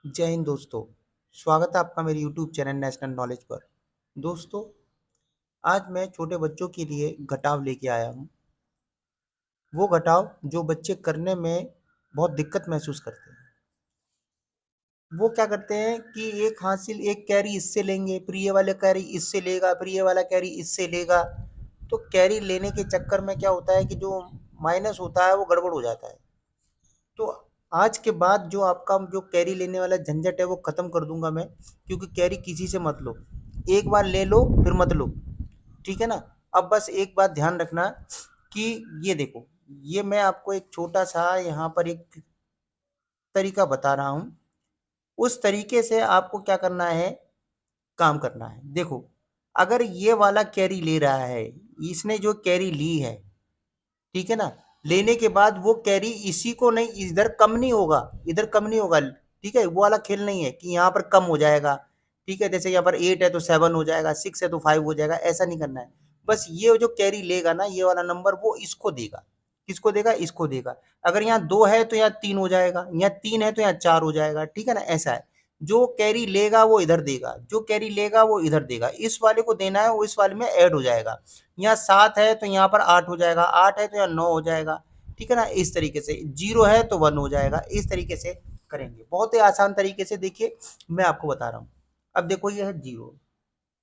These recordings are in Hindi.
जय हिंद दोस्तों। स्वागत है आपका मेरे YouTube चैनल नेशनल नॉलेज पर। दोस्तों, आज मैं छोटे बच्चों के लिए घटाव लेके आया हूँ। वो घटाव जो बच्चे करने में बहुत दिक्कत महसूस करते हैं। वो क्या करते हैं कि एक हासिल एक कैरी इससे लेंगे, फिर ये वाला कैरी इससे लेगा, फिर ये वाला कैरी इससे लेगा। तो कैरी लेने के चक्कर में क्या होता है कि जो माइनस होता है वो गड़बड़ हो जाता है। तो आज के बाद जो आपका जो कैरी लेने वाला झंझट है वो खत्म कर दूंगा मैं, क्योंकि कैरी किसी से मत लो। एक बार ले लो फिर मत लो। ठीक है ना। अब बस एक बात ध्यान रखना कि ये देखो, ये मैं आपको एक छोटा सा यहाँ पर एक तरीका बता रहा हूँ। उस तरीके से आपको क्या करना है, काम करना है। देखो, अगर ये वाला कैरी ले रहा है, इसने जो कैरी ली है, ठीक है ना, लेने के बाद वो कैरी इसी को नहीं, इधर कम नहीं होगा, इधर कम नहीं होगा। ठीक है, वो वाला खेल नहीं है कि यहाँ पर कम हो जाएगा। ठीक है, जैसे यहाँ पर 8 है तो 7 हो जाएगा, 6 है तो 5 हो जाएगा, ऐसा नहीं करना है। बस ये जो कैरी लेगा ना, ये वाला नंबर वो इसको देगा। किसको देगा? इसको देगा। अगर यहाँ 2 है तो यहाँ 3 हो जाएगा, यहाँ 3 है तो यहाँ 4 हो जाएगा। ठीक है ना, ऐसा है। जो कैरी लेगा वो इधर देगा, जो कैरी लेगा वो इधर देगा। इस वाले को देना है, वो इस वाले में ऐड हो जाएगा। यहाँ 7 है तो यहाँ पर 8 हो जाएगा, 8 है तो यहाँ 9 हो जाएगा। ठीक है ना, इस तरीके से। 0 है तो 1 हो जाएगा। इस तरीके से करेंगे, बहुत ही आसान तरीके से। देखिए, मैं आपको बता रहा हूँ। अब देखो, ये है 0।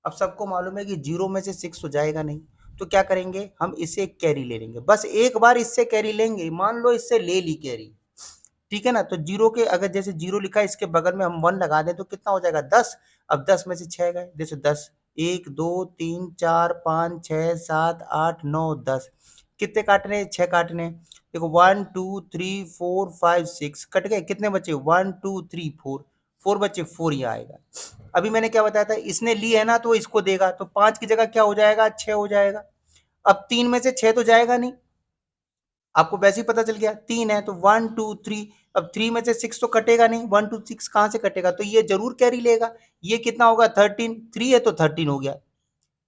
अब सबको मालूम है कि 0 में से 6 तो जाएगा नहीं। तो क्या करेंगे, हम इसे एक कैरी ले लेंगे। बस एक बार इससे कैरी लेंगे। मान लो इससे ले ली कैरी, ठीक है ना, तो 0 के अगर जैसे 0 लिखा है, इसके बगल में हम 1 लगा दें तो कितना हो जाएगा? 10। अब 10 में से 6 गए, जैसे 10, 1 2 3 4 5 6 7 8 9 10। कितने काटने हैं? 6 काटने हैं। देखो, 1 2 3 4 5 6 कट गए। कितने बचे? 1 2 3 4। 4 बचे, 4 ही आएगा। अभी मैंने क्या बताया था, इसने ली है ना तो इसको देगा, तो 5 की जगह क्या हो जाएगा? 6 हो जाएगा। अब 3 में से 6 तो जाएगा नहीं, आपको वैसे ही पता चल गया। 3 है तो 1 2 3। अब 3 में से 6 तो कटेगा नहीं, 1 2 6 कहाँ से कटेगा? तो ये जरूर कैरी लेगा। ये कितना होगा? 13। 3 है तो 13 हो गया।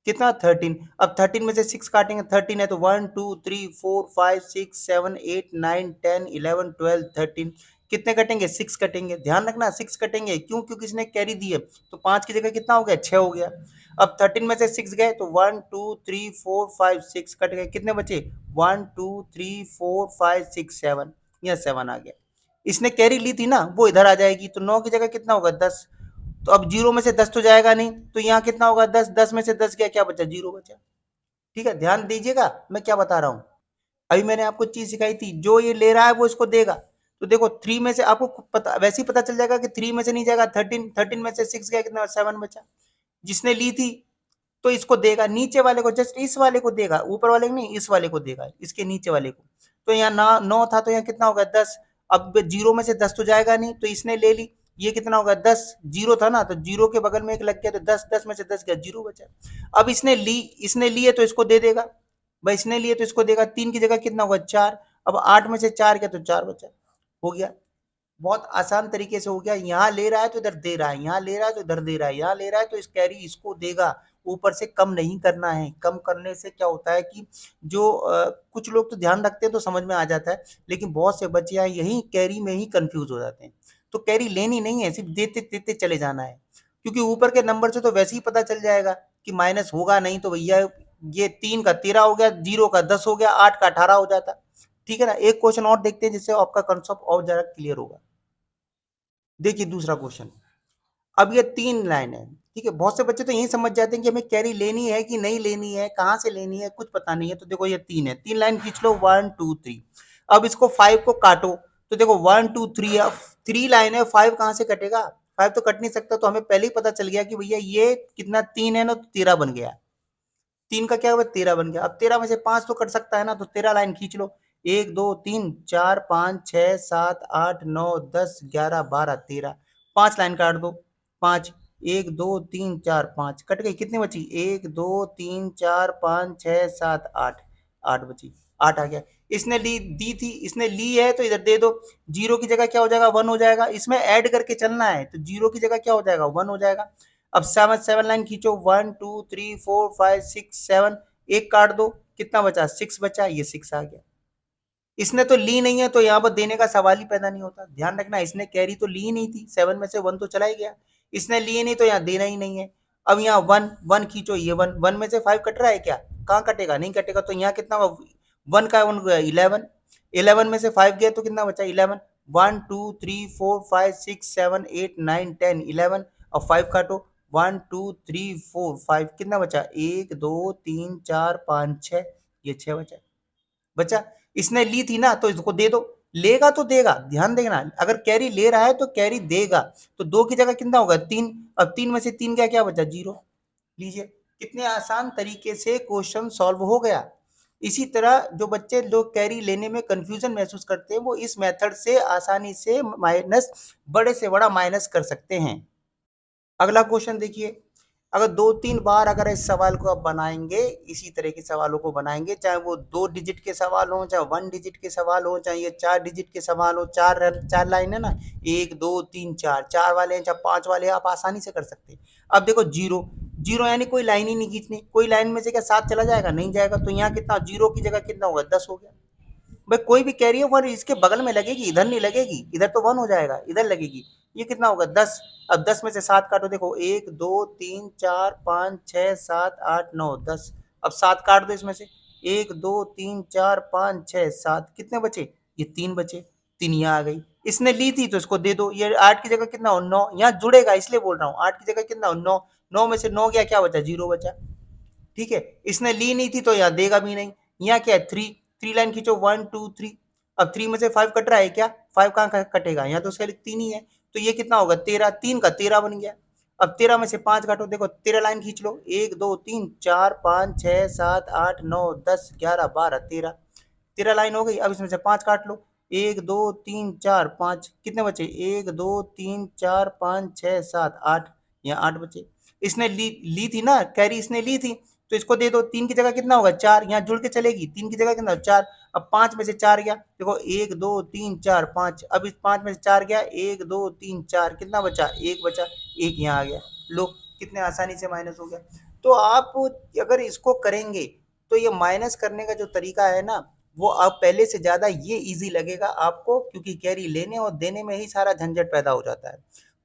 कितना? 13। अब 13 में से 6 काटेंगे, 13 है तो 1 2 3 4 5 6 7 8 9 10 11 12 13। कितने कटेंगे? 6 कटेंगे। ध्यान रखना, 6 कटेंगे। क्यों? क्योंकि इसने कैरी दी है। तो 5 की जगह कितना हो गया? 6 हो गया। अब 13 में से 6 गए तो 1 2 3 4 5 6 कट गए। कितने बचे? 1 2 3 4 5 6 7। यह 7 आ गया। इसने कैरी ली थी ना, वो इधर आ जाएगी, तो 9 की जगह कितना होगा? 10। तो अब 0 में से 10 तो जाएगा नहीं, तो यहाँ कितना होगा? 10। 10 में से 10 गया, क्या बचा? 0 बचा। ठीक है, ध्यान दीजिएगा मैं क्या बता रहा हूँ। अभी मैंने आपको चीज सिखाई थी, जो ये ले रहा है वो इसको देगा। तो देखो, 3 में से आपको पता, वैसे ही पता चल जाएगा कि 3 में से नहीं जाएगा। 13, 13 में से 6 गया, कितना? 7 बचा। जिसने ली थी तो इसको देगा, नीचे वाले को, जस्ट इस वाले को देगा, ऊपर वाले को नहीं, इस वाले को देगा, इसके नीचे वाले को। तो यहाँ ना 9 था तो यहाँ कितना होगा? 10। अब 0 में से 10 तो जाएगा नहीं, तो इसने ले ली। ये कितना होगा? 10। 0 था ना, तो 0 के बगल में एक लग गया, तो 10। 10 में से 10 गया, 0 बचा। अब इसने लिए तो इसको दे देगा। भाई, इसने लिए तो इसको देगा। 3 की जगह कितना होगा? 4। अब 8 में से 4 गया तो 4 बचा। हो गया। बहुत आसान तरीके से हो गया। यहाँ ले रहा है तो इधर दे रहा है, यहाँ ले रहा है तो इधर दे रहा है, यहाँ ले रहा है तो इस कैरी इसको देगा। ऊपर से कम नहीं करना है। कम करने से क्या होता है कि जो कुछ लोग तो ध्यान रखते हैं तो समझ में आ जाता है, लेकिन बहुत से बच्चे यहाँ यही कैरी में ही कंफ्यूज हो जाते हैं। तो कैरी लेनी नहीं है, सिर्फ देते देते चले जाना है। क्योंकि ऊपर के नंबर से तो वैसे ही पता चल जाएगा कि माइनस होगा नहीं, तो भैया ये 3 का 13 हो गया, 0 का 10 हो गया, 8 का 18 हो जाता। ठीक है ना। एक क्वेश्चन और देखते हैं जिससे आपका कंसेप्ट और ज्यादा क्लियर होगा। देखिए, दूसरा क्वेश्चन। अब ये 3 लाइन है। ठीक है, बहुत से बच्चे तो यही समझ जाते हैं कि हमें कैरी लेनी है कि नहीं लेनी है, कहाँ से लेनी है, कुछ पता नहीं है। तो देखो, ये 3 है, 3 लाइन खींच लो, 1 2 3। अब इसको 5 को काटो, तो देखो 1 2 3 है, 3 लाइन है, 5 कहाँ से कटेगा? 5 तो कट नहीं सकता। तो हमें पहले ही पता चल गया कि भैया ये कितना? 3 है ना, तो 13 बन गया। 3 का क्या हुआ? 13 बन गया। अब 13 में से 5 तो कट सकता है ना, तो 13 लाइन खींच लो। 1 2 3 4 5 6 7 8 9 10 11 12 13। 5 लाइन काट दो। 5, 1 2 3 4 5 कट गई। कितनी बची? 1 2 3 4 5 6 7 8। 8 बची। 8 आ गया। इसने ली दी थी, इसने ली है तो इधर दे दो। 0 की जगह क्या हो जाएगा? 1 हो जाएगा। इसमें ऐड करके चलना है, तो 0 की जगह क्या हो जाएगा? 1 हो जाएगा। अब 7 7 लाइन खींचो, 1 2 3 4 5 6 7। एक काट दो, कितना बचा? 6 बचा, ये 6 आ गया। इसने तो ली नहीं है तो यहाँ पर देने का सवाल ही पैदा नहीं होता। ध्यान रखना, इसने कैरी तो ली ही नहीं थी, 7 में से 1 तो चला ही गया। इसने लिए नहीं तो यहाँ देना ही नहीं है। अब यहाँ 1 1 खींचो, ये 1 1 में से 5 कट रहा है क्या? कहाँ कटेगा? नहीं कटेगा। तो यहाँ कितना होगा? 1 का 1 गया 11, 11 में से 5 गया तो कितना बचा? 11। 1 2 3 4 5 6 7 8 9 10 11। अब 5 काटो, 1 2 3 4 5 कितना बचा? 1 2 3 4 5 6, ये 6 बचा। बचा। इसने ली थी ना तो इसको दे दो। लेगा तो देगा, ध्यान देना, अगर कैरी ले रहा है तो कैरी देगा। तो 2 की जगह कितना होगा? 3। अब 3 में से 3 क्या क्या बचा? 0। लीजिए, कितने आसान तरीके से क्वेश्चन सॉल्व हो गया। इसी तरह जो बच्चे लोग कैरी लेने में कंफ्यूजन महसूस करते हैं वो इस मेथड से आसानी से माइनस, बड़े से बड़ा माइनस कर सकते हैं। अगला क्वेश्चन देखिए, अगर 2-3 बार अगर इस सवाल को आप बनाएंगे, इसी तरह के सवालों को बनाएंगे, चाहे वो 2 डिजिट के सवाल हो, चाहे 1 डिजिट के सवाल हो, चाहे ये 4 डिजिट के सवाल हो, 4 लाइन है ना, 1 2 3 4, 4 वाले हैं चाहे 5 वाले हैं, आप आसानी से कर सकते हैं। अब देखो जीरो, जीरो यानी कोई लाइन ही नहीं खींचनी, कोई लाइन में से क्या 7 चला जाएगा? नहीं जाएगा। तो यहाँ कितना, जीरो की जगह कितना होगा? 10 हो गया। भाई कोई भी कैरी ओवर इसके बगल में लगेगी, इधर नहीं लगेगी, इधर तो 1 हो जाएगा, इधर लगेगी। ये कितना होगा? 10। अब 10 में से 7 काटो, देखो 1 2 3 4 5 6 7 8 9 10। अब 7 काट दो इसमें से, 1 2 3 4 5 6 7, कितने बचे? ये 3 बचे। 3 यहाँ आ गई। इसने ली थी तो इसको दे दो। ये 8 की जगह कितना हो? 9। यहाँ जुड़ेगा इसलिए बोल रहा हूँ, 8 की जगह कितना हो? 9। 9 में से 9 गया, क्या बचा? 0 बचा। ठीक है, इसने ली नहीं थी तो यहाँ देगा भी नहीं। यहाँ क्या है? 3। 3 लाइन खींचो, 1 2 3। अब 3 में से 5 कट रहा है क्या? 5 कहाँ कटेगा? यहाँ तो उसका 3 ही है। तो ये कितना होगा? 13। 3 का 13 बन गया। अब 13 में से 5 काटो, देखो 13 लाइन खींच लो, 1 2 3 4 5 6 7 8 9 10 11 12 13। 13 लाइन हो गई। अब इसमें से 5 काट लो, 1 2 3 4 5, कितने बचे? 1 2 3 4 5 6 7 8, यहाँ 8 बचे। इसने ली थी ना कैरी, इसने ली थी तो इसको दे दो। 3 की जगह कितना होगा? 4, यहाँ जुड़ के चलेगी। 3 की जगह कितना? 4। अब 5 में से 4 गया, देखो 1 2 3 4 5। अब इस 5 में से 4 गया, 1 2 3 4, कितना बचा? 1 बचा। 1 यहाँ आ गया। लो, कितने आसानी से माइनस हो गया। तो आप अगर इसको करेंगे तो ये माइनस करने का जो तरीका है ना, वो आप पहले से ज़्यादा ये ईजी लगेगा आपको, क्योंकि कैरी लेने और देने में ही सारा झंझट पैदा हो जाता है।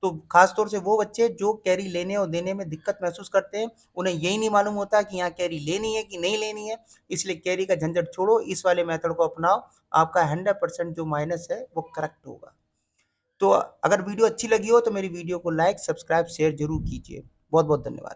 तो खास तौर से वो बच्चे जो कैरी लेने और देने में दिक्कत महसूस करते हैं, उन्हें यही नहीं मालूम होता कि यहाँ कैरी लेनी है कि नहीं लेनी है। इसलिए कैरी का झंझट छोड़ो, इस वाले मेथड को अपनाओ, आपका 100% जो माइनस है वो करेक्ट होगा। तो अगर वीडियो अच्छी लगी हो तो मेरी वीडियो को लाइक सब्सक्राइब शेयर जरूर कीजिए। बहुत बहुत धन्यवाद।